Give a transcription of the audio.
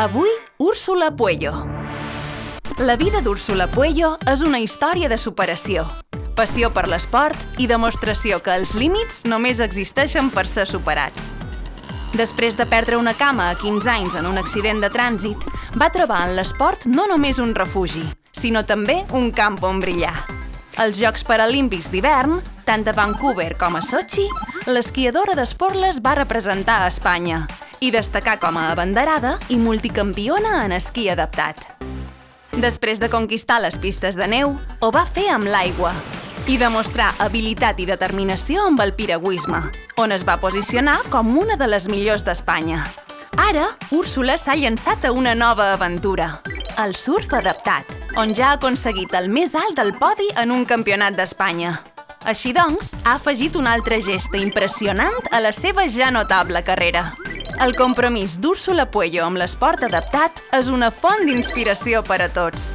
Avui, Úrsula Puello. La vida d'Úrsula Puello és una història de superació, passió per l'esport i demostració que els límits només existeixen per ser superats. Després de perdre una cama a 15 anys en un accident de trànsit, va trobar en l'esport no només un refugi, sinó també un camp on brillar. Als Jocs Paralímpics d'hivern, tant a Vancouver com a Sochi, l'esquiadora d'Esporles va representar a Espanya i destacar com a abanderada i multicampiona en esquí adaptat. Després de conquistar les pistes de neu, ho va fer amb l'aigua i demostrar habilitat i determinació amb el piragüisme, on es va posicionar com una de les millors d'Espanya. Ara, Úrsula s'ha llançat a una nova aventura, el surf adaptat, on ja ha aconseguit el més alt del podi en un campionat d'Espanya. Així doncs, ha afegit un altre gest impressionant a la seva ja notable carrera. El compromís d'Úrsula Puello amb l'esport adaptat és una font d'inspiració per a tots.